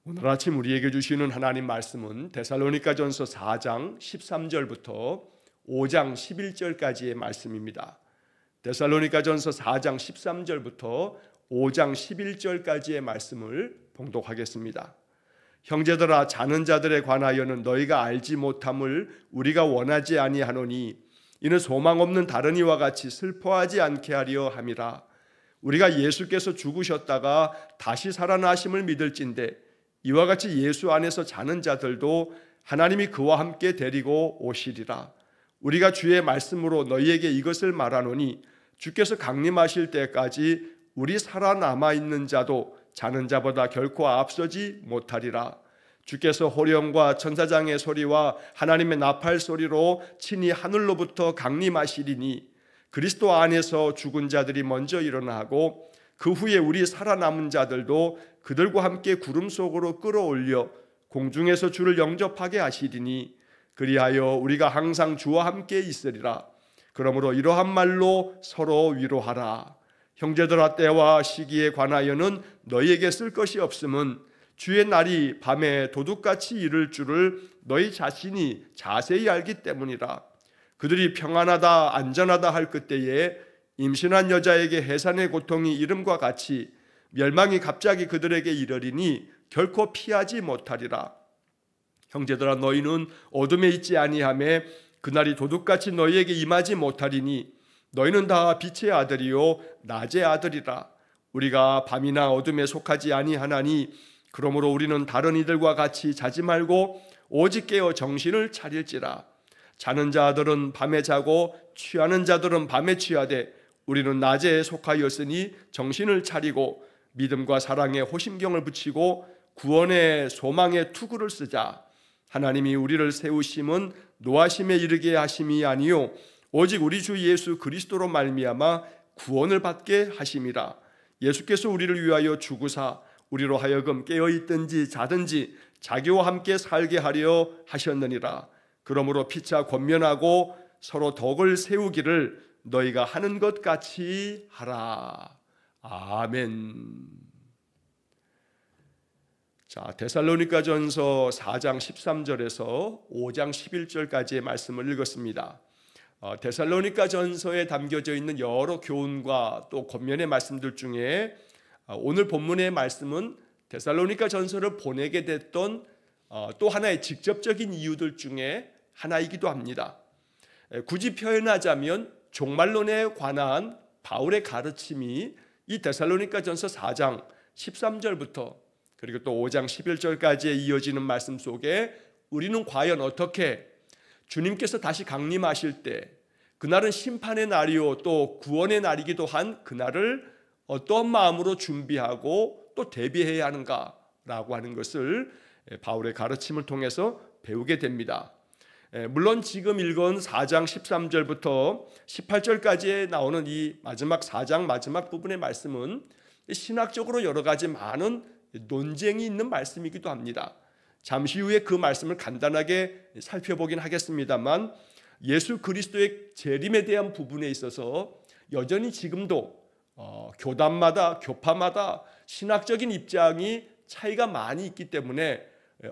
오늘 아침 우리에게 주시는 하나님 말씀은 데살로니가전서 4장 13절부터 5장 11절까지의 말씀입니다. 데살로니가전서 4장 13절부터 5장 11절까지의 말씀을 봉독하겠습니다. 형제들아, 자는 자들에 관하여는 너희가 알지 못함을 우리가 원하지 아니하노니 이는 소망 없는 다른 이와 같이 슬퍼하지 않게 하려 함이라. 우리가 예수께서 죽으셨다가 다시 살아나심을 믿을진대 이와 같이 예수 안에서 자는 자들도 하나님이 그와 함께 데리고 오시리라. 우리가 주의 말씀으로 너희에게 이것을 말하노니 주께서 강림하실 때까지 우리 살아남아 있는 자도 자는 자보다 결코 앞서지 못하리라. 주께서 호령과 천사장의 소리와 하나님의 나팔 소리로 친히 하늘로부터 강림하시리니 그리스도 안에서 죽은 자들이 먼저 일어나고 그 후에 우리 살아남은 자들도 그들과 함께 구름 속으로 끌어올려 공중에서 주를 영접하게 하시리니 그리하여 우리가 항상 주와 함께 있으리라. 그러므로 이러한 말로 서로 위로하라. 형제들아, 때와 시기에 관하여는 너희에게 쓸 것이 없음은 주의 날이 밤에 도둑같이 이를 줄을 너희 자신이 자세히 알기 때문이라. 그들이 평안하다 안전하다 할 그때에 임신한 여자에게 해산의 고통이 이름과 같이 멸망이 갑자기 그들에게 이르리니 결코 피하지 못하리라. 형제들아, 너희는 어둠에 있지 아니하매 그날이 도둑같이 너희에게 임하지 못하리니 너희는 다 빛의 아들이요 낮의 아들이라. 우리가 밤이나 어둠에 속하지 아니하나니 그러므로 우리는 다른 이들과 같이 자지 말고 오직 깨어 정신을 차릴지라. 자는 자들은 밤에 자고 취하는 자들은 밤에 취하되 우리는 낮에 속하였으니 정신을 차리고 믿음과 사랑에 호심경을 붙이고 구원의 소망의 투구를 쓰자. 하나님이 우리를 세우심은 노하심에 이르게 하심이 아니요 오직 우리 주 예수 그리스도로 말미암아 구원을 받게 하심이라. 예수께서 우리를 위하여 죽으사 우리로 하여금 깨어있든지 자든지 자기와 함께 살게 하려 하셨느니라. 그러므로 피차 권면하고 서로 덕을 세우기를 너희가 하는 것 같이 하라. 아멘. 자, 데살로니가전서 4장 13절에서 5장 11절까지의 말씀을 읽었습니다. 데살로니가전서에 담겨져 있는 여러 교훈과 또 권면의 말씀들 중에 오늘 본문의 말씀은 데살로니가전서를 보내게 됐던 또 하나의 직접적인 이유들 중에 하나이기도 합니다. 굳이 표현하자면 종말론에 관한 바울의 가르침이 이 데살로니가전서 4장 13절부터 그리고 또 5장 11절까지에 이어지는 말씀 속에 우리는 과연 어떻게 주님께서 다시 강림하실 때 그날은 심판의 날이요 또 구원의 날이기도 한 그날을 어떤 마음으로 준비하고 또 대비해야 하는가라고 하는 것을 바울의 가르침을 통해서 배우게 됩니다. 물론 지금 읽은 4장 13절부터 18절까지에 나오는 이 마지막 4장 마지막 부분의 말씀은 신학적으로 여러 가지 많은 논쟁이 있는 말씀이기도 합니다. 잠시 후에 그 말씀을 간단하게 살펴보긴 하겠습니다만 예수 그리스도의 재림에 대한 부분에 있어서 여전히 지금도 교단마다 교파마다 신학적인 입장이 차이가 많이 있기 때문에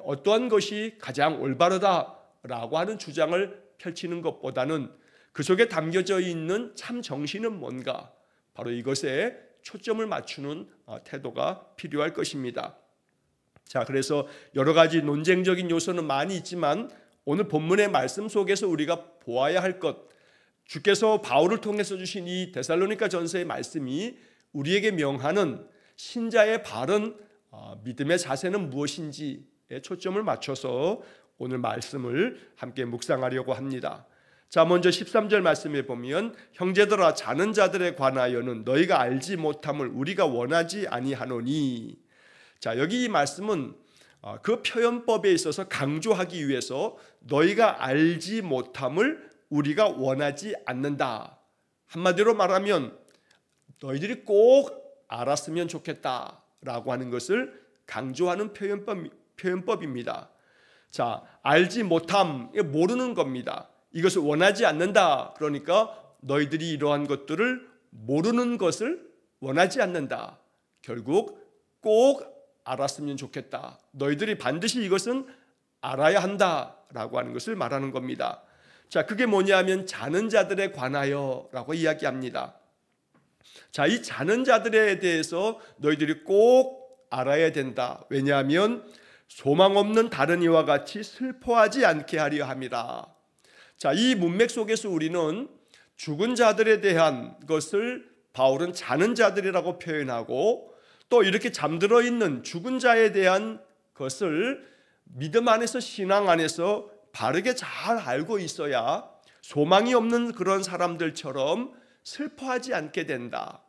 어떠한 것이 가장 올바르다라고 하는 주장을 펼치는 것보다는 그 속에 담겨져 있는 참 정신은 뭔가 바로 이것에 초점을 맞추는 태도가 필요할 것입니다. 자, 그래서 여러 가지 논쟁적인 요소는 많이 있지만 오늘 본문의 말씀 속에서 우리가 보아야 할 것, 주께서 바울을 통해서 주신 이 데살로니가 전서의 말씀이 우리에게 명하는 신자의 바른 믿음의 자세는 무엇인지에 초점을 맞춰서 오늘 말씀을 함께 묵상하려고 합니다. 자, 먼저 13절 말씀에 보면 형제들아, 자는 자들에 관하여는 너희가 알지 못함을 우리가 원하지 아니하노니. 자, 여기 이 말씀은 그 표현법에 있어서 강조하기 위해서 너희가 알지 못함을 우리가 원하지 않는다. 한마디로 말하면 너희들이 꼭 알았으면 좋겠다라고 하는 것을 강조하는 표현법입니다. 자, 알지 못함, 모르는 겁니다. 이것을 원하지 않는다. 그러니까 너희들이 이러한 것들을 모르는 것을 원하지 않는다. 결국 꼭 알았으면 좋겠다. 너희들이 반드시 이것은 알아야 한다라고 하는 것을 말하는 겁니다. 자, 그게 뭐냐면 자는 자들에 관하여라고 이야기합니다. 자, 이 자는 자들에 대해서 너희들이 꼭 알아야 된다. 왜냐하면 소망 없는 다른 이와 같이 슬퍼하지 않게 하려 함이라. 자, 이 문맥 속에서 우리는 죽은 자들에 대한 것을 바울은 자는 자들이라고 표현하고, 또 이렇게 잠들어 있는 죽은 자에 대한 것을 믿음 안에서, 신앙 안에서 바르게 잘 알고 있어야 소망이 없는 그런 사람들처럼 슬퍼하지 않게 된다.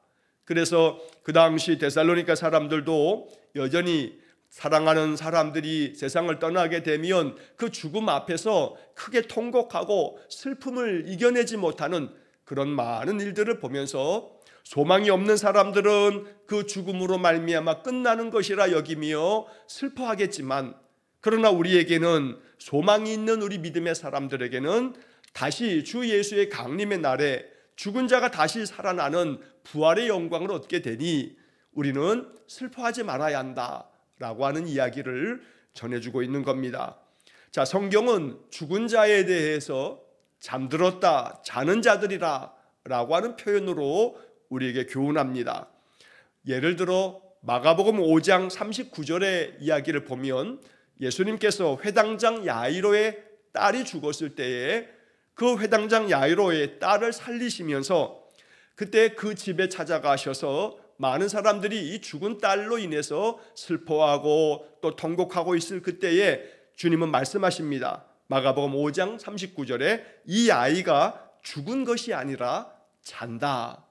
그래서 그 당시 데살로니가 사람들도 여전히 사랑하는 사람들이 세상을 떠나게 되면 그 죽음 앞에서 크게 통곡하고 슬픔을 이겨내지 못하는 그런 많은 일들을 보면서 소망이 없는 사람들은 그 죽음으로 말미암아 끝나는 것이라 여기며 슬퍼하겠지만, 그러나 우리에게는, 소망이 있는 우리 믿음의 사람들에게는 다시 주 예수의 강림의 날에 죽은 자가 다시 살아나는 부활의 영광을 얻게 되니 우리는 슬퍼하지 말아야 한다라고 하는 이야기를 전해주고 있는 겁니다. 자, 성경은 죽은 자에 대해서 잠들었다, 자는 자들이라 라고 하는 표현으로 우리에게 교훈합니다. 예를 들어 마가복음 5장 39절의 이야기를 보면 예수님께서 회당장 야이로의 딸이 죽었을 때에 그 회당장 야이로의 딸을 살리시면서 그때 그 집에 찾아가셔서 많은 사람들이 이 죽은 딸로 인해서 슬퍼하고 또 통곡하고 있을 그때에 주님은 말씀하십니다. 마가복음 5장 39절에 이 아이가 죽은 것이 아니라 잔다.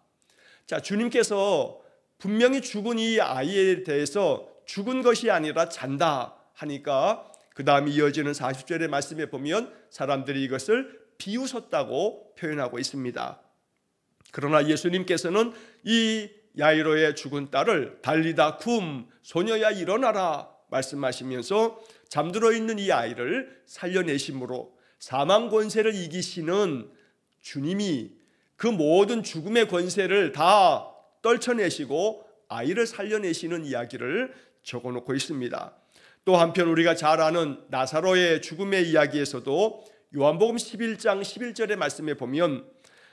자, 주님께서 분명히 죽은 이 아이에 대해서 죽은 것이 아니라 잔다 하니까 그 다음 이어지는 40절의 말씀에 보면 사람들이 이것을 비웃었다고 표현하고 있습니다. 그러나 예수님께서는 이 야이로의 죽은 딸을 달리다 쿰, 소녀야 일어나라 말씀하시면서 잠들어 있는 이 아이를 살려내심으로 사망 권세를 이기시는 주님이 그 모든 죽음의 권세를 다 떨쳐내시고 아이를 살려내시는 이야기를 적어놓고 있습니다. 또 한편 우리가 잘 아는 나사로의 죽음의 이야기에서도 요한복음 11장 11절의 말씀에 보면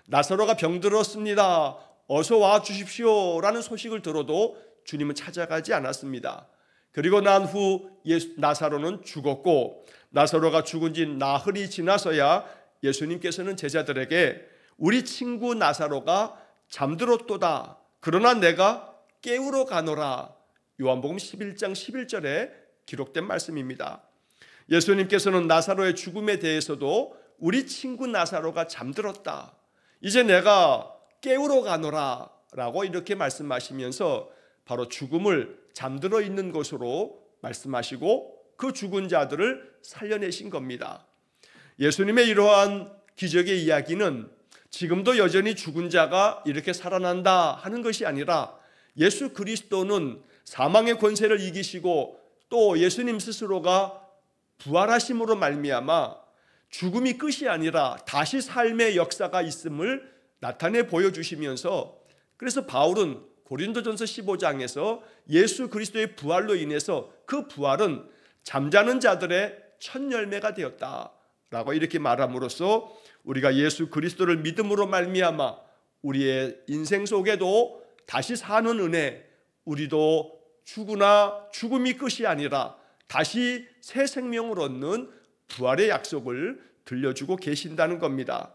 나사로가 병들었습니다, 어서 와 주십시오 라는 소식을 들어도 주님은 찾아가지 않았습니다. 그리고 난 후 나사로는 죽었고, 나사로가 죽은 지 나흘이 지나서야 예수님께서는 제자들에게 우리 친구 나사로가 잠들었도다, 그러나 내가 깨우러 가노라, 요한복음 11장 11절에 기록된 말씀입니다. 예수님께서는 나사로의 죽음에 대해서도 우리 친구 나사로가 잠들었다, 이제 내가 깨우러 가노라 라고 이렇게 말씀하시면서 바로 죽음을 잠들어 있는 것으로 말씀하시고 그 죽은 자들을 살려내신 겁니다. 예수님의 이러한 기적의 이야기는 지금도 여전히 죽은 자가 이렇게 살아난다 하는 것이 아니라 예수 그리스도는 사망의 권세를 이기시고 또 예수님 스스로가 부활하심으로 말미암아 죽음이 끝이 아니라 다시 삶의 역사가 있음을 나타내 보여주시면서, 그래서 바울은 고린도전서 15장에서 예수 그리스도의 부활로 인해서 그 부활은 잠자는 자들의 첫 열매가 되었다라고 이렇게 말함으로써 우리가 예수 그리스도를 믿음으로 말미암아 우리의 인생 속에도 다시 사는 은혜, 우리도 죽으나 죽음이 끝이 아니라 다시 새 생명을 얻는 부활의 약속을 들려주고 계신다는 겁니다.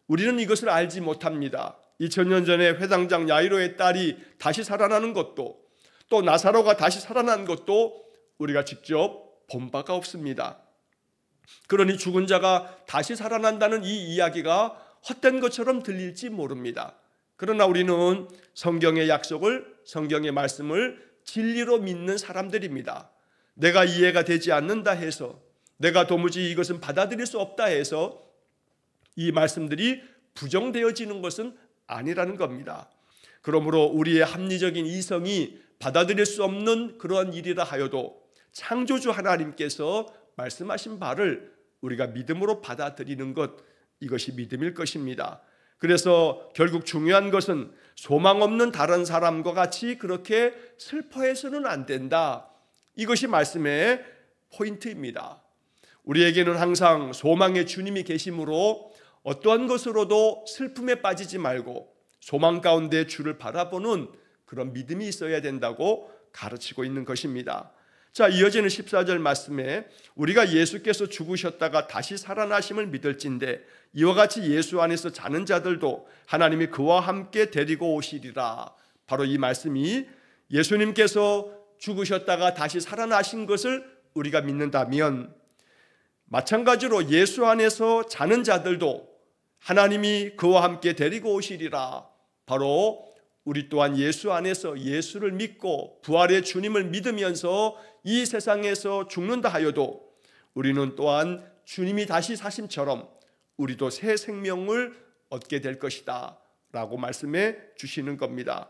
우리는 이것을 알지 못합니다. 2000년 전에 회당장 야이로의 딸이 다시 살아나는 것도, 또 나사로가 다시 살아난 것도 우리가 직접 본 바가 없습니다. 그러니 죽은 자가 다시 살아난다는 이 이야기가 헛된 것처럼 들릴지 모릅니다. 그러나 우리는 성경의 약속을, 성경의 말씀을 진리로 믿는 사람들입니다. 내가 이해가 되지 않는다 해서, 내가 도무지 이것은 받아들일 수 없다 해서 이 말씀들이 부정되어지는 것은 아니라는 겁니다. 그러므로 우리의 합리적인 이성이 받아들일 수 없는 그러한 일이라 하여도 창조주 하나님께서 말씀하신 바를 우리가 믿음으로 받아들이는 것, 이것이 믿음일 것입니다. 그래서 결국 중요한 것은 소망 없는 다른 사람과 같이 그렇게 슬퍼해서는 안 된다. 이것이 말씀의 포인트입니다. 우리에게는 항상 소망의 주님이 계심으로 어떠한 것으로도 슬픔에 빠지지 말고 소망 가운데 주를 바라보는 그런 믿음이 있어야 된다고 가르치고 있는 것입니다. 자, 이어지는 14절 말씀에 우리가 예수께서 죽으셨다가 다시 살아나심을 믿을진대 이와 같이 예수 안에서 자는 자들도 하나님이 그와 함께 데리고 오시리라. 바로 이 말씀이 예수님께서 죽으셨다가 다시 살아나신 것을 우리가 믿는다면 마찬가지로 예수 안에서 자는 자들도 하나님이 그와 함께 데리고 오시리라. 바로 우리 또한 예수 안에서 예수를 믿고 부활의 주님을 믿으면서 이 세상에서 죽는다 하여도 우리는 또한 주님이 다시 사심처럼 우리도 새 생명을 얻게 될 것이다 라고 말씀해 주시는 겁니다.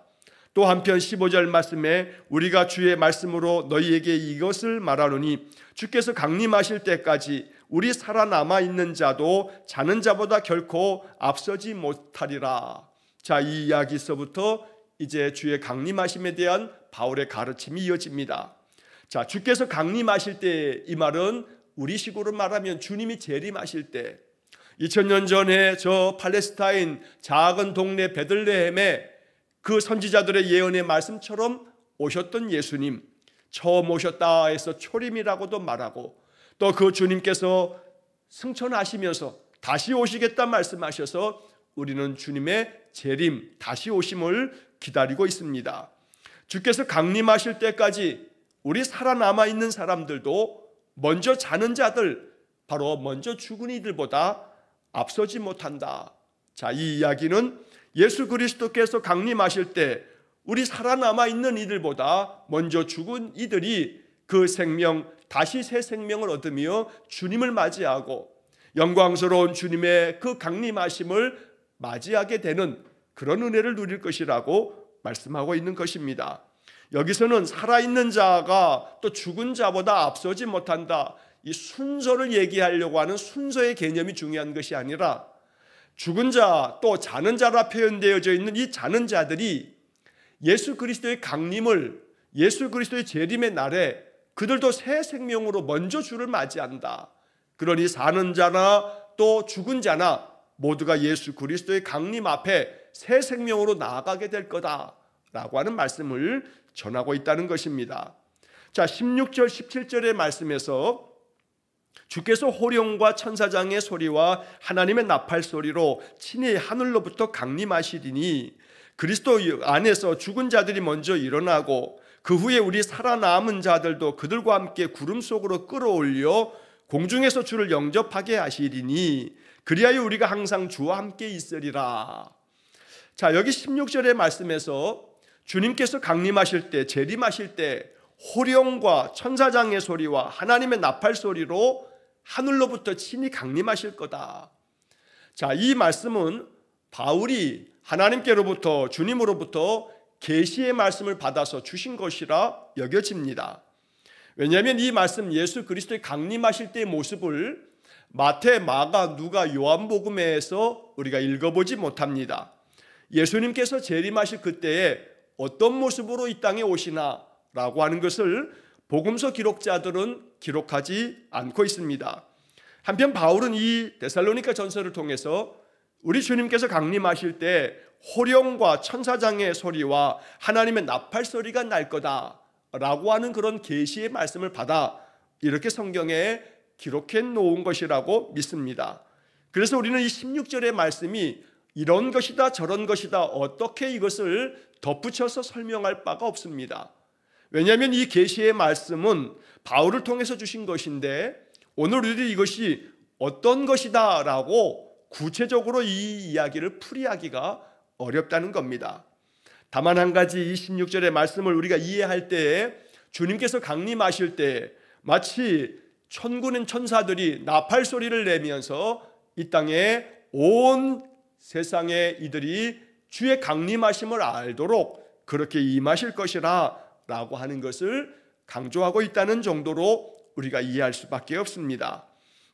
또 한편 15절 말씀에 우리가 주의 말씀으로 너희에게 이것을 말하노니 주께서 강림하실 때까지 우리 살아남아 있는 자도 자는 자보다 결코 앞서지 못하리라. 자, 이 이야기서부터 이제 주의 강림하심에 대한 바울의 가르침이 이어집니다. 자, 주께서 강림하실 때, 이 말은 우리식으로 말하면 주님이 재림하실 때 2000년 전에 저 팔레스타인 작은 동네 베들레헴에 그 선지자들의 예언의 말씀처럼 오셨던 예수님, 처음 오셨다 해서 초림이라고도 말하고 또 그 주님께서 승천하시면서 다시 오시겠다 말씀하셔서 우리는 주님의 재림, 다시 오심을 기다리고 있습니다. 주께서 강림하실 때까지 우리 살아남아 있는 사람들도 먼저 자는 자들, 바로 먼저 죽은 이들보다 앞서지 못한다. 자, 이 이야기는 예수 그리스도께서 강림하실 때 우리 살아남아 있는 이들보다 먼저 죽은 이들이 그 생명, 다시 새 생명을 얻으며 주님을 맞이하고 영광스러운 주님의 그 강림하심을 맞이하게 되는 그런 은혜를 누릴 것이라고 말씀하고 있는 것입니다. 여기서는 살아있는 자가 또 죽은 자보다 앞서지 못한다, 이 순서를 얘기하려고 하는 순서의 개념이 중요한 것이 아니라 죽은 자 또 자는 자라 표현되어져 있는 이 자는 자들이 예수 그리스도의 강림을, 예수 그리스도의 재림의 날에 그들도 새 생명으로 먼저 주를 맞이한다. 그러니 사는 자나 또 죽은 자나 모두가 예수 그리스도의 강림 앞에 새 생명으로 나아가게 될 거다라고 하는 말씀을 전하고 있다는 것입니다. 자, 16절 17절의 말씀에서 주께서 호령과 천사장의 소리와 하나님의 나팔 소리로 친히 하늘로부터 강림하시리니 그리스도 안에서 죽은 자들이 먼저 일어나고 그 후에 우리 살아남은 자들도 그들과 함께 구름 속으로 끌어올려 공중에서 주를 영접하게 하시리니 그리하여 우리가 항상 주와 함께 있으리라. 자, 여기 16절의 말씀에서 주님께서 강림하실 때, 재림하실 때 호령과 천사장의 소리와 하나님의 나팔 소리로 하늘로부터 친히 강림하실 거다. 자, 이 말씀은 바울이 하나님께로부터, 주님으로부터 계시의 말씀을 받아서 주신 것이라 여겨집니다. 왜냐하면 이 말씀, 예수 그리스도의 강림하실 때의 모습을 마태, 마가, 누가, 요한복음에서 우리가 읽어보지 못합니다. 예수님께서 재림하실 그때에 어떤 모습으로 이 땅에 오시나 라고 하는 것을 복음서 기록자들은 기록하지 않고 있습니다. 한편 바울은 이 데살로니가 전서를 통해서 우리 주님께서 강림하실 때 호령과 천사장의 소리와 하나님의 나팔 소리가 날 거다라고 하는 그런 계시의 말씀을 받아 이렇게 성경에 기록해 놓은 것이라고 믿습니다. 그래서 우리는 이 16절의 말씀이 이런 것이다 저런 것이다 어떻게 이것을 덧붙여서 설명할 바가 없습니다. 왜냐하면 이 계시의 말씀은 바울을 통해서 주신 것인데 오늘 우리들이 이것이 어떤 것이다 라고 구체적으로 이 이야기를 풀이하기가 어렵다는 겁니다. 다만 한 가지 이 16절의 말씀을 우리가 이해할 때에 주님께서 강림하실 때 마치 천군의 천사들이 나팔 소리를 내면서 이 땅에 온 세상의 이들이 주의 강림하심을 알도록 그렇게 임하실 것이라 라고 하는 것을 강조하고 있다는 정도로 우리가 이해할 수밖에 없습니다.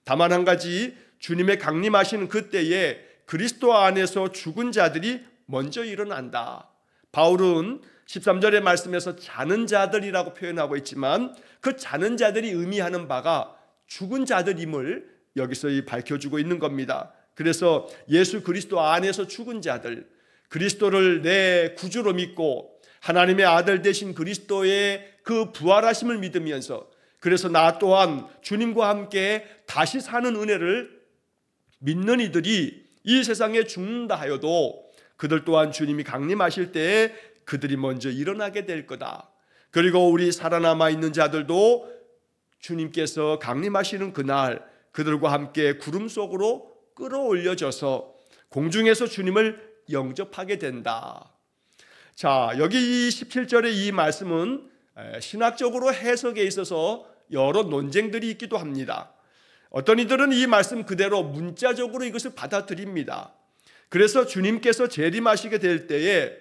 다만 한 가지 주님의 강림하시는 그때에 그리스도 안에서 죽은 자들이 먼저 일어난다. 바울은 13절의 말씀에서 자는 자들이라고 표현하고 있지만 그 자는 자들이 의미하는 바가 죽은 자들임을 여기서 밝혀주고 있는 겁니다. 그래서 예수 그리스도 안에서 죽은 자들, 그리스도를 내 구주로 믿고 하나님의 아들 되신 그리스도의 그 부활하심을 믿으면서, 그래서 나 또한 주님과 함께 다시 사는 은혜를 믿는 이들이 이 세상에 죽는다 하여도 그들 또한 주님이 강림하실 때에 그들이 먼저 일어나게 될 거다. 그리고 우리 살아남아 있는 자들도 주님께서 강림하시는 그날 그들과 함께 구름 속으로 끌어올려져서 공중에서 주님을 영접하게 된다. 자, 여기 이 17절의 이 말씀은 신학적으로 해석에 있어서 여러 논쟁들이 있기도 합니다. 어떤 이들은 이 말씀 그대로 문자적으로 이것을 받아들입니다. 그래서 주님께서 재림하시게 될 때에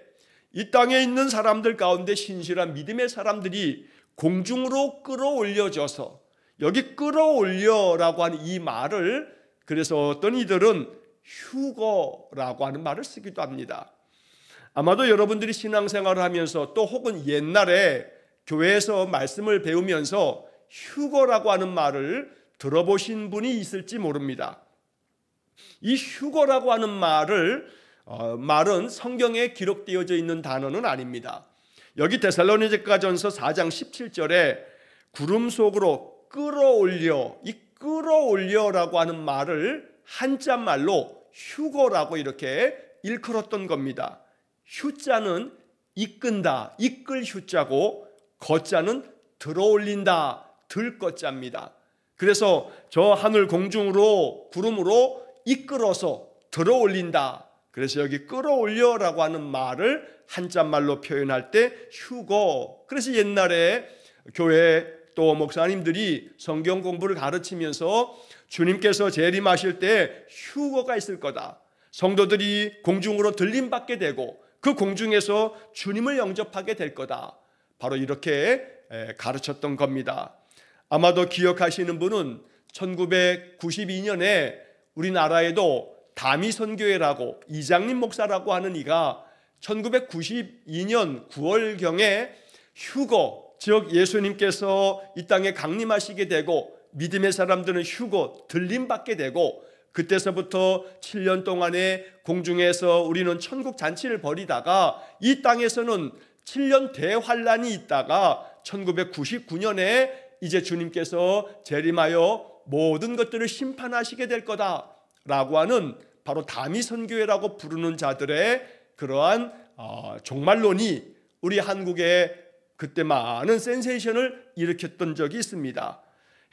이 땅에 있는 사람들 가운데 신실한 믿음의 사람들이 공중으로 끌어올려져서, 여기 끌어올려라고 하는 이 말을 그래서 어떤 이들은 휴거라고 하는 말을 쓰기도 합니다. 아마도 여러분들이 신앙생활을 하면서 또 혹은 옛날에 교회에서 말씀을 배우면서 휴거라고 하는 말을 들어보신 분이 있을지 모릅니다. 이 휴거라고 하는 말은 성경에 기록되어져 있는 단어는 아닙니다. 여기 데살로니가전서 4장 17절에 구름 속으로 끌어올려, 이 끌어올려라고 하는 말을 한자말로 휴거라고 이렇게 일컬었던 겁니다. 휴자는 이끈다, 이끌 휴자고 거자는 들어올린다, 들거자입니다. 그래서 저 하늘 공중으로 구름으로 이끌어서 들어올린다. 그래서 여기 끌어올려라고 하는 말을 한자말로 표현할 때 휴거. 그래서 옛날에 교회 또 목사님들이 성경 공부를 가르치면서 주님께서 재림하실 때 휴거가 있을 거다. 성도들이 공중으로 들림받게 되고 그 공중에서 주님을 영접하게 될 거다. 바로 이렇게 가르쳤던 겁니다. 아마도 기억하시는 분은 1992년에 우리나라에도 다미선교회라고 이장림 목사라고 하는 이가 1992년 9월경에 휴거, 즉 예수님께서 이 땅에 강림하시게 되고 믿음의 사람들은 휴거, 들림받게 되고 그때서부터 7년 동안에 공중에서 우리는 천국 잔치를 벌이다가 이 땅에서는 7년 대환란이 있다가 1999년에 이제 주님께서 재림하여 모든 것들을 심판하시게 될 거다라고 하는 바로 다미선교회라고 부르는 자들의 그러한 종말론이 우리 한국에 그때 많은 센세이션을 일으켰던 적이 있습니다.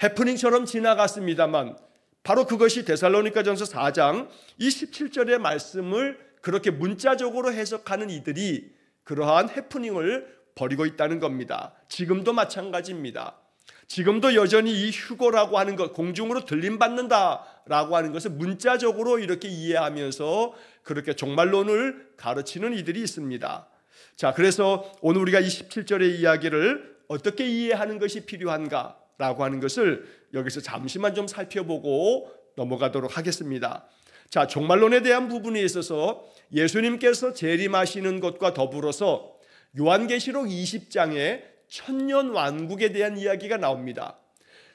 해프닝처럼 지나갔습니다만 바로 그것이 데살로니가전서 4장 이 17절의 말씀을 그렇게 문자적으로 해석하는 이들이 그러한 해프닝을 벌이고 있다는 겁니다. 지금도 마찬가지입니다. 지금도 여전히 이 휴거라고 하는 것, 공중으로 들림받는다라고 하는 것을 문자적으로 이렇게 이해하면서 그렇게 종말론을 가르치는 이들이 있습니다. 자, 그래서 오늘 우리가 이 17절의 이야기를 어떻게 이해하는 것이 필요한가라고 하는 것을 여기서 잠시만 좀 살펴보고 넘어가도록 하겠습니다. 자, 종말론에 대한 부분에 있어서 예수님께서 재림하시는 것과 더불어서 요한계시록 20장에 천년 왕국에 대한 이야기가 나옵니다.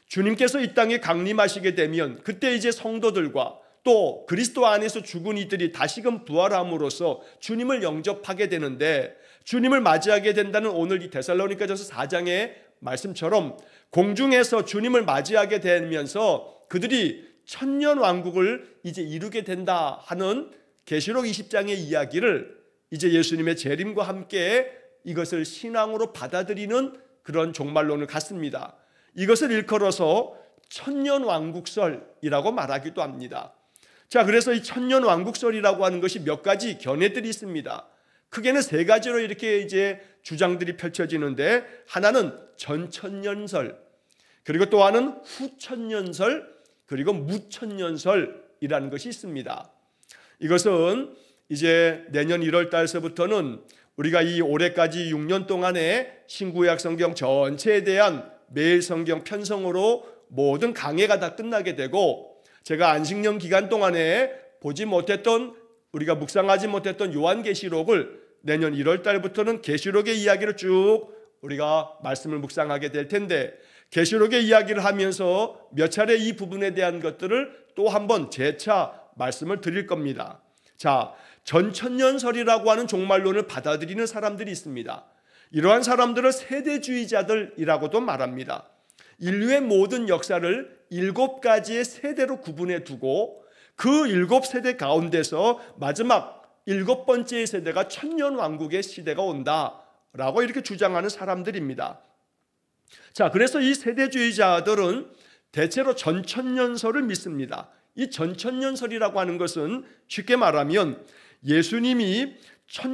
주님께서 이 땅에 강림하시게 되면 그때 이제 성도들과 또 그리스도 안에서 죽은 이들이 다시금 부활함으로써 주님을 영접하게 되는데, 주님을 맞이하게 된다는 오늘 이 데살로니가전서 4장의 말씀처럼 공중에서 주님을 맞이하게 되면서 그들이 천년 왕국을 이제 이루게 된다 하는 계시록 20장의 이야기를 이제 예수님의 재림과 함께 이것을 신앙으로 받아들이는 그런 종말론을 갖습니다. 이것을 일컬어서 천년 왕국설이라고 말하기도 합니다. 자, 그래서 이 천년 왕국설이라고 하는 것이 몇 가지 견해들이 있습니다. 크게는 세 가지로 이렇게 이제 주장들이 펼쳐지는데, 하나는 전천년설, 그리고 또 하나는 후천년설, 그리고 무천년설이라는 것이 있습니다. 이것은 이제 내년 1월 달서부터는 우리가 이 올해까지 6년 동안에 신구약 성경 전체에 대한 매일 성경 편성으로 모든 강해가 다 끝나게 되고, 제가 안식년 기간 동안에 보지 못했던, 우리가 묵상하지 못했던 요한계시록을 내년 1월 달부터는 계시록의 이야기를 쭉 우리가 말씀을 묵상하게 될 텐데, 계시록의 이야기를 하면서 몇 차례 이 부분에 대한 것들을 또 한번 재차 말씀을 드릴 겁니다. 자, 전천년설이라고 하는 종말론을 받아들이는 사람들이 있습니다. 이러한 사람들을 세대주의자들이라고도 말합니다. 인류의 모든 역사를 7가지의 세대로 구분해 두고 그 7세대 가운데서 마지막 7번째 세대가 천년왕국의 시대가 온다라고 이렇게 주장하는 사람들입니다. 자, 그래서 이 세대주의자들은 대체로 전천년설을 믿습니다. 이 전천년설이라고 하는 것은 쉽게 말하면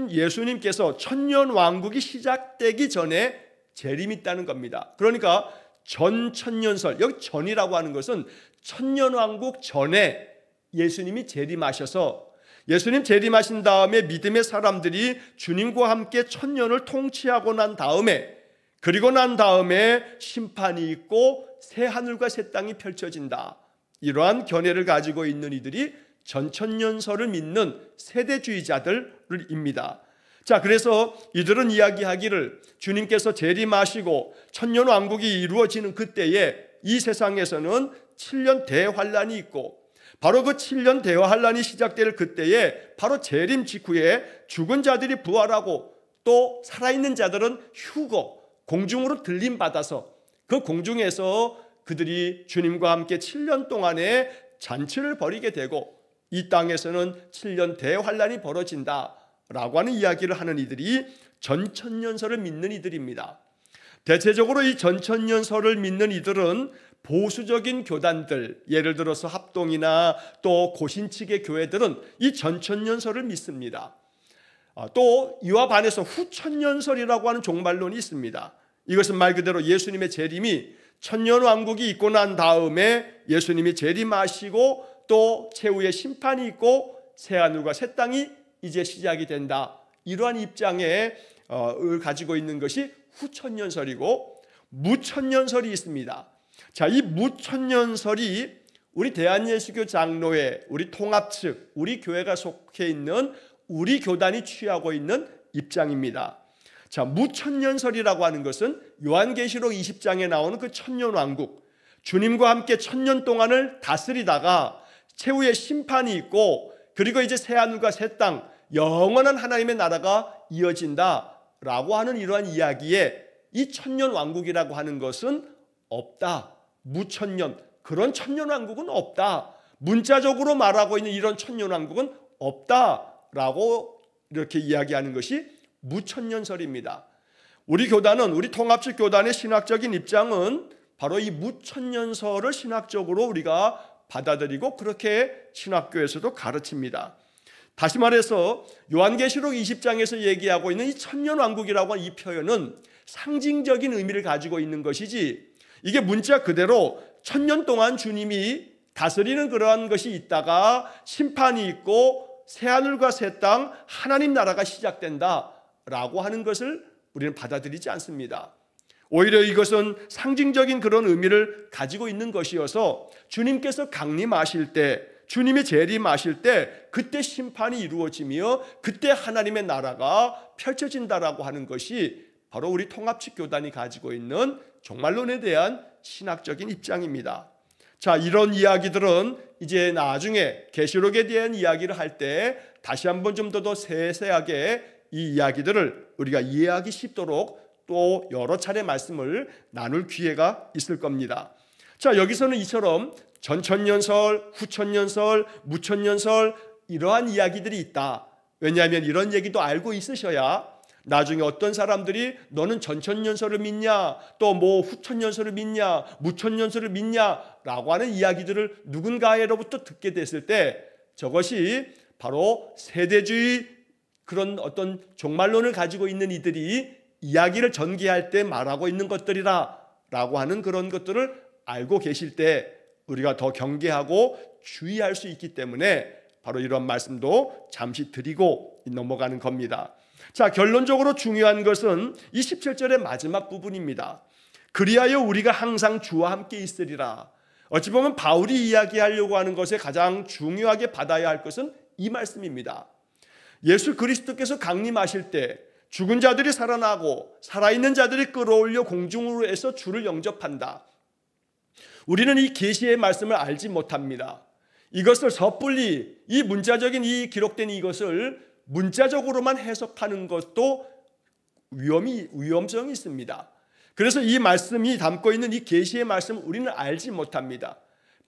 예수님께서 천년왕국이 시작되기 전에 재림이 있다는 겁니다. 그러니까 전천년설, 여기 전이라고 하는 것은 천년왕국 전에 예수님이 재림하셔서 예수님 재림하신 다음에 믿음의 사람들이 주님과 함께 천년을 통치하고 난 다음에, 그리고 난 다음에 심판이 있고 새 하늘과 새 땅이 펼쳐진다. 이러한 견해를 가지고 있는 이들이 전천년설을 믿는 세대주의자들입니다. 자, 그래서 이들은 이야기하기를 주님께서 재림하시고 천년왕국이 이루어지는 그때에 이 세상에서는 7년 대환란이 있고, 바로 그 7년 대환란이 시작될 그때에 바로 재림 직후에 죽은 자들이 부활하고 또 살아있는 자들은 휴거, 공중으로 들림받아서 그 공중에서 그들이 주님과 함께 7년 동안의 잔치를 벌이게 되고 이 땅에서는 7년 대환란이 벌어진다라고 하는 이야기를 하는 이들이 전천년설을 믿는 이들입니다. 대체적으로 이 전천년설을 믿는 이들은 보수적인 교단들, 예를 들어서 합동이나 또 고신측의 교회들은 이 전천년설을 믿습니다. 또 이와 반해서 후천년설이라고 하는 종말론이 있습니다. 이것은 말 그대로 예수님의 재림이 천년왕국이 있고 난 다음에 예수님이 재림하시고 또 최후의 심판이 있고 새하늘과 새 땅이 이제 시작이 된다. 이러한 입장을 가지고 있는 것이 후천년설이고, 무천년설이 있습니다. 자, 이 무천년설이 우리 대한예수교 장로회, 우리 통합 측, 우리 교회가 속해 있는 우리 교단이 취하고 있는 입장입니다. 자, 무천년설이라고 하는 것은 요한계시록 20장에 나오는 그 천년왕국, 주님과 함께 천년 동안을 다스리다가 최후의 심판이 있고 그리고 이제 새하늘과 새 땅, 영원한 하나님의 나라가 이어진다라고 하는 이러한 이야기에 이 천년왕국이라고 하는 것은 없다. 무천년, 그런 천년왕국은 없다. 문자적으로 말하고 있는 이런 천년왕국은 없다라고 이렇게 이야기하는 것이 무천년설입니다. 우리 교단은, 우리 통합측 교단의 신학적인 입장은 바로 이 무천년설을 신학적으로 우리가 받아들이고 그렇게 신학교에서도 가르칩니다. 다시 말해서 요한계시록 20장에서 얘기하고 있는 이 천년왕국이라고 하는 이 표현은 상징적인 의미를 가지고 있는 것이지, 이게 문자 그대로 천년 동안 주님이 다스리는 그러한 것이 있다가 심판이 있고 새하늘과 새 땅, 하나님 나라가 시작된다라고 하는 것을 우리는 받아들이지 않습니다. 오히려 이것은 상징적인 그런 의미를 가지고 있는 것이어서 주님께서 강림하실 때, 주님이 재림하실 때 그때 심판이 이루어지며 그때 하나님의 나라가 펼쳐진다라고 하는 것이 바로 우리 통합측 교단이 가지고 있는 종말론에 대한 신학적인 입장입니다. 자, 이런 이야기들은 이제 나중에 계시록에 대한 이야기를 할 때 다시 한번 좀 더 세세하게 이 이야기들을 우리가 이해하기 쉽도록 또 여러 차례 말씀을 나눌 기회가 있을 겁니다. 자, 여기서는 이처럼 전천년설, 후천년설, 무천년설 이러한 이야기들이 있다. 왜냐하면 이런 얘기도 알고 있으셔야 나중에 어떤 사람들이 너는 전천년설을 믿냐, 또 뭐 후천년설을 믿냐, 무천년설을 믿냐라고 하는 이야기들을 누군가로부터 듣게 됐을 때 저것이 바로 세대주의 그런 어떤 종말론을 가지고 있는 이들이 이야기를 전개할 때 말하고 있는 것들이라고 하는 그런 것들을 알고 계실 때 우리가 더 경계하고 주의할 수 있기 때문에 바로 이런 말씀도 잠시 드리고 넘어가는 겁니다. 자, 결론적으로 중요한 것은 이 17절의 마지막 부분입니다. 그리하여 우리가 항상 주와 함께 있으리라. 어찌 보면 바울이 이야기하려고 하는 것에 가장 중요하게 받아야 할 것은 이 말씀입니다. 예수 그리스도께서 강림하실 때 죽은 자들이 살아나고 살아있는 자들이 끌어올려 공중으로 해서 주를 영접한다. 우리는 이 계시의 말씀을 알지 못합니다. 이것을 섣불리 이 문자적인 이 기록된 이것을 문자적으로만 해석하는 것도 위험성이 있습니다. 그래서 이 말씀이 담고 있는 이 계시의 말씀을 우리는 알지 못합니다.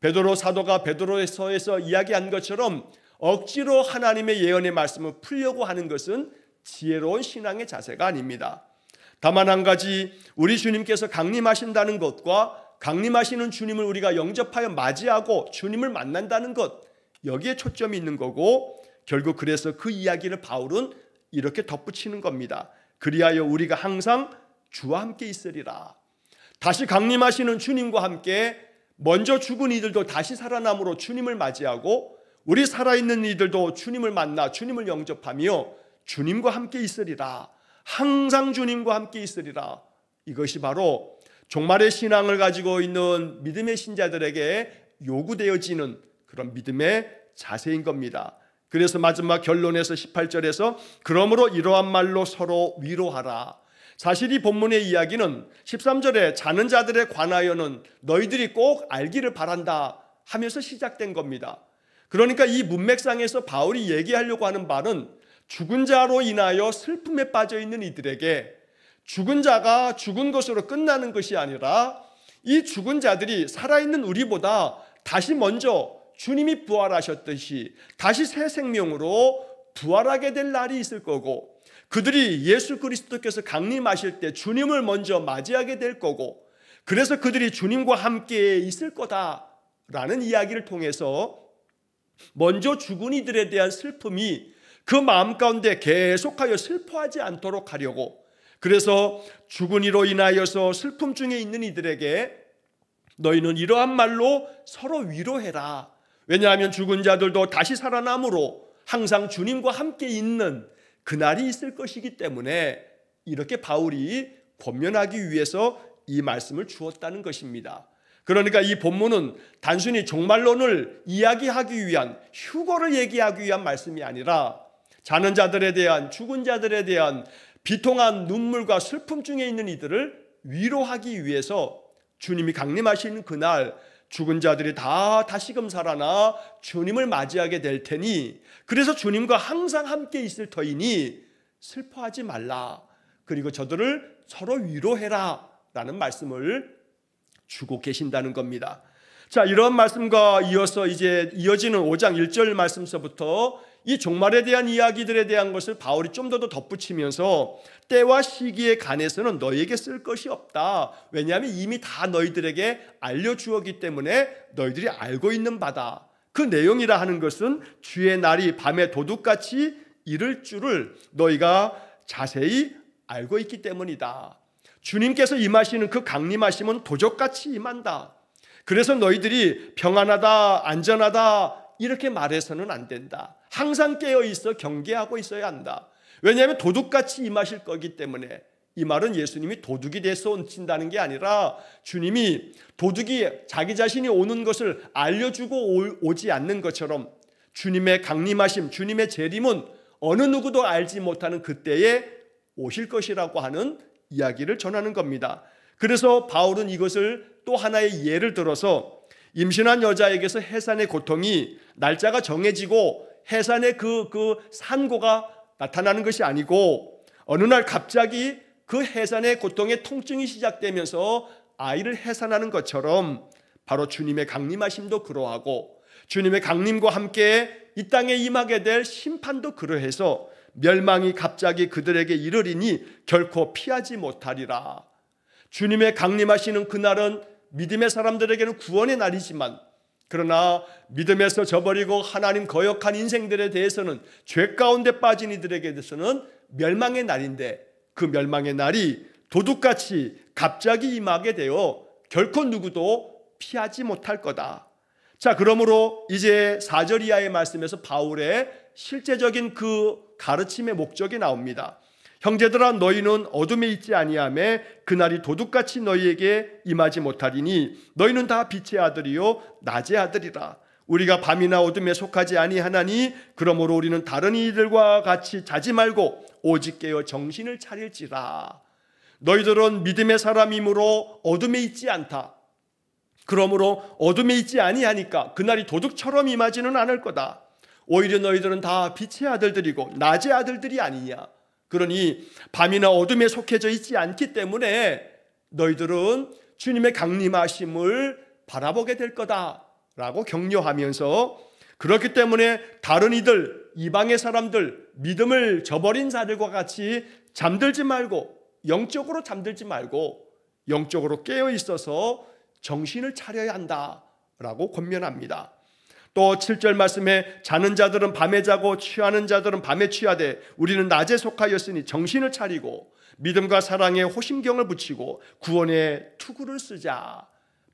베드로 사도가 베드로서에서 이야기한 것처럼 억지로 하나님의 예언의 말씀을 풀려고 하는 것은 지혜로운 신앙의 자세가 아닙니다. 다만 한 가지, 우리 주님께서 강림하신다는 것과 강림하시는 주님을 우리가 영접하여 맞이하고 주님을 만난다는 것, 여기에 초점이 있는 거고, 결국 그래서 그 이야기를 바울은 이렇게 덧붙이는 겁니다. 그리하여 우리가 항상 주와 함께 있으리라. 다시 강림하시는 주님과 함께 먼저 죽은 이들도 다시 살아남으로 주님을 맞이하고, 우리 살아있는 이들도 주님을 만나 주님을 영접하며 주님과 함께 있으리라. 항상 주님과 함께 있으리라. 이것이 바로 종말의 신앙을 가지고 있는 믿음의 신자들에게 요구되어지는 그런 믿음의 자세인 겁니다. 그래서 마지막 결론에서 18절에서 그러므로 이러한 말로 서로 위로하라. 사실 이 본문의 이야기는 13절에 자는 자들에 관하여는 너희들이 꼭 알기를 바란다 하면서 시작된 겁니다. 그러니까 이 문맥상에서 바울이 얘기하려고 하는 바는 죽은 자로 인하여 슬픔에 빠져 있는 이들에게 죽은 자가 죽은 것으로 끝나는 것이 아니라 이 죽은 자들이 살아있는 우리보다 다시 먼저 주님이 부활하셨듯이 다시 새 생명으로 부활하게 될 날이 있을 거고, 그들이 예수 그리스도께서 강림하실 때 주님을 먼저 맞이하게 될 거고, 그래서 그들이 주님과 함께 있을 거다라는 이야기를 통해서 먼저 죽은 이들에 대한 슬픔이 그 마음 가운데 계속하여 슬퍼하지 않도록 하려고, 그래서 죽은 이로 인하여서 슬픔 중에 있는 이들에게 너희는 이러한 말로 서로 위로해라. 왜냐하면 죽은 자들도 다시 살아남으로 항상 주님과 함께 있는 그날이 있을 것이기 때문에 이렇게 바울이 권면하기 위해서 이 말씀을 주었다는 것입니다. 그러니까 이 본문은 단순히 종말론을 이야기하기 위한, 휴거를 얘기하기 위한 말씀이 아니라 자는 자들에 대한, 죽은 자들에 대한 비통한 눈물과 슬픔 중에 있는 이들을 위로하기 위해서 주님이 강림하시는 그날 죽은 자들이 다 다시금 살아나 주님을 맞이하게 될 테니, 그래서 주님과 항상 함께 있을 터이니 슬퍼하지 말라. 그리고 저들을 서로 위로해라 라는 말씀을 주고 계신다는 겁니다. 자, 이런 말씀과 이어서 이제 이어지는 5장 1절 말씀서부터 이 종말에 대한 이야기들에 대한 것을 바울이 좀 더 덧붙이면서 때와 시기에 관해서는 너희에게 쓸 것이 없다. 왜냐하면 이미 다 너희들에게 알려주었기 때문에 너희들이 알고 있는 바다. 그 내용이라 하는 것은 주의 날이 밤에 도둑같이 이를 줄을 너희가 자세히 알고 있기 때문이다. 주님께서 임하시는 그 강림하심은 도적같이 임한다. 그래서 너희들이 평안하다, 안전하다 이렇게 말해서는 안 된다. 항상 깨어있어 경계하고 있어야 한다. 왜냐하면 도둑같이 임하실 거기 때문에. 이 말은 예수님이 도둑이 돼서 온친다는 게 아니라 주님이 도둑이 자기 자신이 오는 것을 알려주고 오지 않는 것처럼 주님의 강림하심, 주님의 재림은 어느 누구도 알지 못하는 그때에 오실 것이라고 하는 이야기를 전하는 겁니다. 그래서 바울은 이것을 또 하나의 예를 들어서 임신한 여자에게서 해산의 고통이 날짜가 정해지고 해산의 그 산고가 나타나는 것이 아니고 어느 날 갑자기 그 해산의 고통의 통증이 시작되면서 아이를 해산하는 것처럼 바로 주님의 강림하심도 그러하고 주님의 강림과 함께 이 땅에 임하게 될 심판도 그러해서 멸망이 갑자기 그들에게 이르리니 결코 피하지 못하리라. 주님의 강림하시는 그날은 믿음의 사람들에게는 구원의 날이지만, 그러나 믿음에서 저버리고 하나님 거역한 인생들에 대해서는, 죄 가운데 빠진 이들에게 대해서는 멸망의 날인데, 그 멸망의 날이 도둑같이 갑자기 임하게 되어 결코 누구도 피하지 못할 거다. 자, 그러므로 이제 4절 이하의 말씀에서 바울의 실제적인 그 가르침의 목적이 나옵니다. 형제들아, 너희는 어둠에 있지 아니하매 그날이 도둑같이 너희에게 임하지 못하리니 너희는 다 빛의 아들이요 낮의 아들이라. 우리가 밤이나 어둠에 속하지 아니하나니 그러므로 우리는 다른 이들과 같이 자지 말고 오직 깨어 정신을 차릴지라. 너희들은 믿음의 사람이므로 어둠에 있지 않다. 그러므로 어둠에 있지 아니하니까 그날이 도둑처럼 임하지는 않을 거다. 오히려 너희들은 다 빛의 아들들이고 낮의 아들들이 아니냐. 그러니 밤이나 어둠에 속해져 있지 않기 때문에 너희들은 주님의 강림하심을 바라보게 될 거다라고 격려하면서, 그렇기 때문에 다른 이들, 이방의 사람들, 믿음을 저버린 자들과 같이 잠들지 말고, 영적으로 잠들지 말고 영적으로 깨어 있어서 정신을 차려야 한다라고 권면합니다. 또 7절 말씀에 자는 자들은 밤에 자고 취하는 자들은 밤에 취하되 우리는 낮에 속하였으니 정신을 차리고 믿음과 사랑에 호심경을 붙이고 구원의 투구를 쓰자.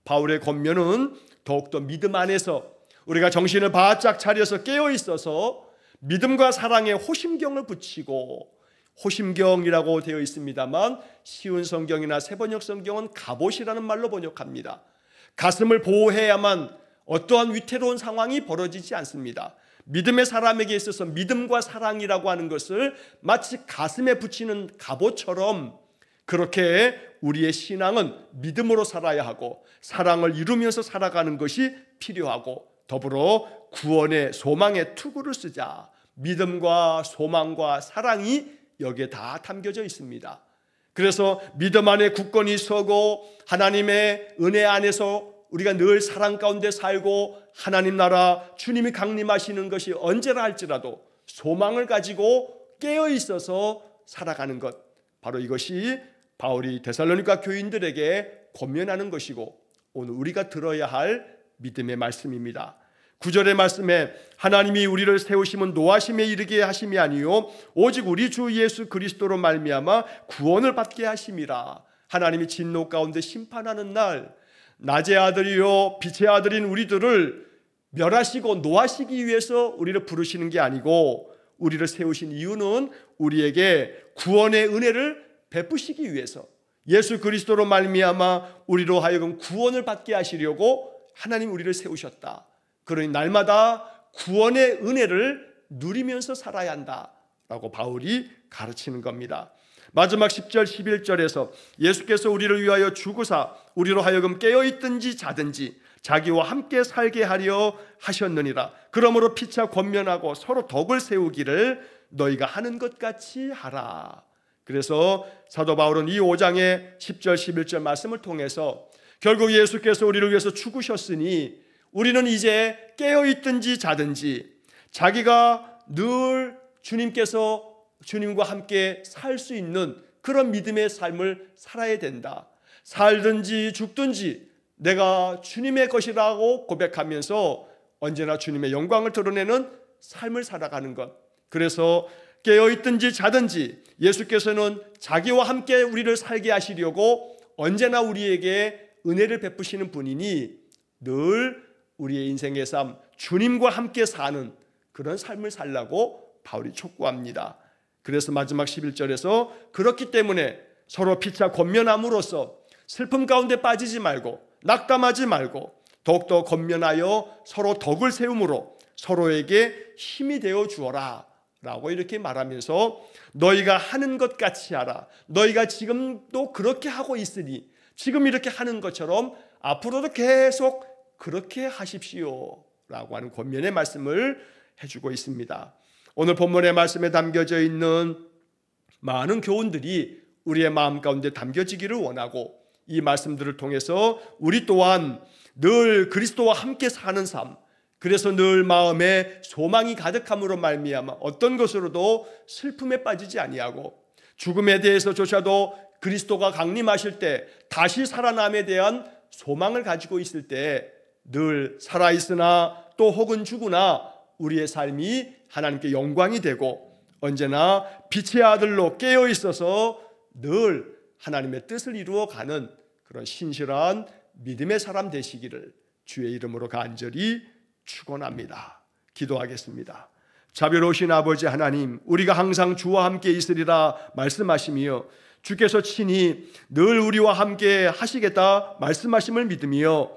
바울의 권면은 더욱더 믿음 안에서 우리가 정신을 바짝 차려서 깨어 있어서 믿음과 사랑에 호심경을 붙이고, 호심경이라고 되어 있습니다만 쉬운 성경이나 세번역 성경은 갑옷이라는 말로 번역합니다. 가슴을 보호해야만 어떠한 위태로운 상황이 벌어지지 않습니다. 믿음의 사람에게 있어서 믿음과 사랑이라고 하는 것을 마치 가슴에 붙이는 갑옷처럼 그렇게 우리의 신앙은 믿음으로 살아야 하고 사랑을 이루면서 살아가는 것이 필요하고, 더불어 구원의 소망의 투구를 쓰자. 믿음과 소망과 사랑이 여기에 다 담겨져 있습니다. 그래서 믿음 안에 굳건히 서고 하나님의 은혜 안에서 우리가 늘 사랑 가운데 살고 하나님 나라 주님이 강림하시는 것이 언제라 할지라도 소망을 가지고 깨어 있어서 살아가는 것, 바로 이것이 바울이 데살로니가 교인들에게 권면하는 것이고 오늘 우리가 들어야 할 믿음의 말씀입니다. 9절의 말씀에 하나님이 우리를 세우심은 노하심에 이르게 하심이 아니요 오직 우리 주 예수 그리스도로 말미암아 구원을 받게 하심이라. 하나님이 진노 가운데 심판하는 날 낮의 아들이요 빛의 아들인 우리들을 멸하시고 노하시기 위해서 우리를 부르시는 게 아니고, 우리를 세우신 이유는 우리에게 구원의 은혜를 베푸시기 위해서 예수 그리스도로 말미암아 우리로 하여금 구원을 받게 하시려고 하나님 우리를 세우셨다. 그러니 날마다 구원의 은혜를 누리면서 살아야 한다라고 바울이 가르치는 겁니다. 마지막 10절 11절에서 예수께서 우리를 위하여 죽으사 우리로 하여금 깨어있든지 자든지 자기와 함께 살게 하려 하셨느니라. 그러므로 피차 권면하고 서로 덕을 세우기를 너희가 하는 것 같이 하라. 그래서 사도 바울은 이 5장의 10절 11절 말씀을 통해서 결국 예수께서 우리를 위해서 죽으셨으니 우리는 이제 깨어있든지 자든지 자기가 늘 주님과 함께 살 수 있는 그런 믿음의 삶을 살아야 된다. 살든지 죽든지 내가 주님의 것이라고 고백하면서 언제나 주님의 영광을 드러내는 삶을 살아가는 것. 그래서 깨어있든지 자든지 예수께서는 자기와 함께 우리를 살게 하시려고 언제나 우리에게 은혜를 베푸시는 분이니 늘 우리의 인생의 삶, 주님과 함께 사는 그런 삶을 살라고 바울이 촉구합니다. 그래서 마지막 11절에서 그렇기 때문에 서로 피차 권면함으로써 슬픔 가운데 빠지지 말고 낙담하지 말고 더욱더 권면하여 서로 덕을 세움으로 서로에게 힘이 되어 주어라 라고 이렇게 말하면서 너희가 하는 것 같이 하라. 너희가 지금도 그렇게 하고 있으니 지금 이렇게 하는 것처럼 앞으로도 계속 그렇게 하십시오 라고 하는 권면의 말씀을 해주고 있습니다. 오늘 본문의 말씀에 담겨져 있는 많은 교훈들이 우리의 마음 가운데 담겨지기를 원하고 이 말씀들을 통해서 우리 또한 늘 그리스도와 함께 사는 삶, 그래서 늘 마음에 소망이 가득함으로 말미암아 어떤 것으로도 슬픔에 빠지지 아니하고 죽음에 대해서조차도 그리스도가 강림하실 때 다시 살아남에 대한 소망을 가지고 있을 때 늘 살아있으나 또 혹은 죽으나 우리의 삶이 하나님께 영광이 되고 언제나 빛의 아들로 깨어 있어서 늘 하나님의 뜻을 이루어가는 그런 신실한 믿음의 사람 되시기를 주의 이름으로 간절히 축원합니다. 기도하겠습니다. 자비로우신 아버지 하나님, 우리가 항상 주와 함께 있으리라 말씀하시며 주께서 친히 늘 우리와 함께 하시겠다 말씀하심을 믿으며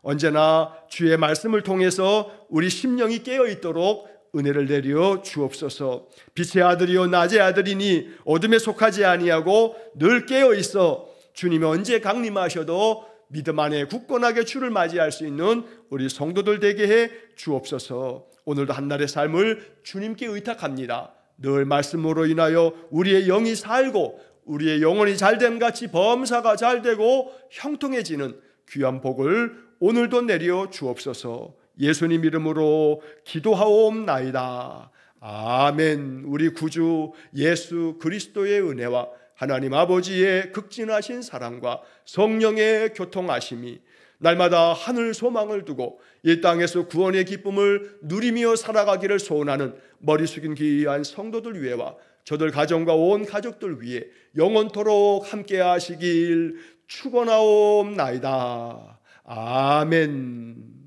언제나 주의 말씀을 통해서 우리 심령이 깨어 있도록 은혜를 내려 주옵소서. 빛의 아들이요 낮의 아들이니 어둠에 속하지 아니하고 늘 깨어 있어 주님이 언제 강림하셔도 믿음 안에 굳건하게 주를 맞이할 수 있는 우리 성도들 되게 해 주옵소서. 오늘도 한날의 삶을 주님께 의탁합니다. 늘 말씀으로 인하여 우리의 영이 살고 우리의 영혼이 잘됨 같이 범사가 잘되고 형통해지는 귀한 복을 오늘도 내려 주옵소서. 예수님 이름으로 기도하옵나이다. 아멘. 우리 구주 예수 그리스도의 은혜와 하나님 아버지의 극진하신 사랑과 성령의 교통하심이 날마다 하늘 소망을 두고 이 땅에서 구원의 기쁨을 누리며 살아가기를 소원하는 머리 숙인 귀한 성도들 위해와 저들 가정과 온 가족들 위해 영원토록 함께 하시길 축원하옵나이다. 아멘.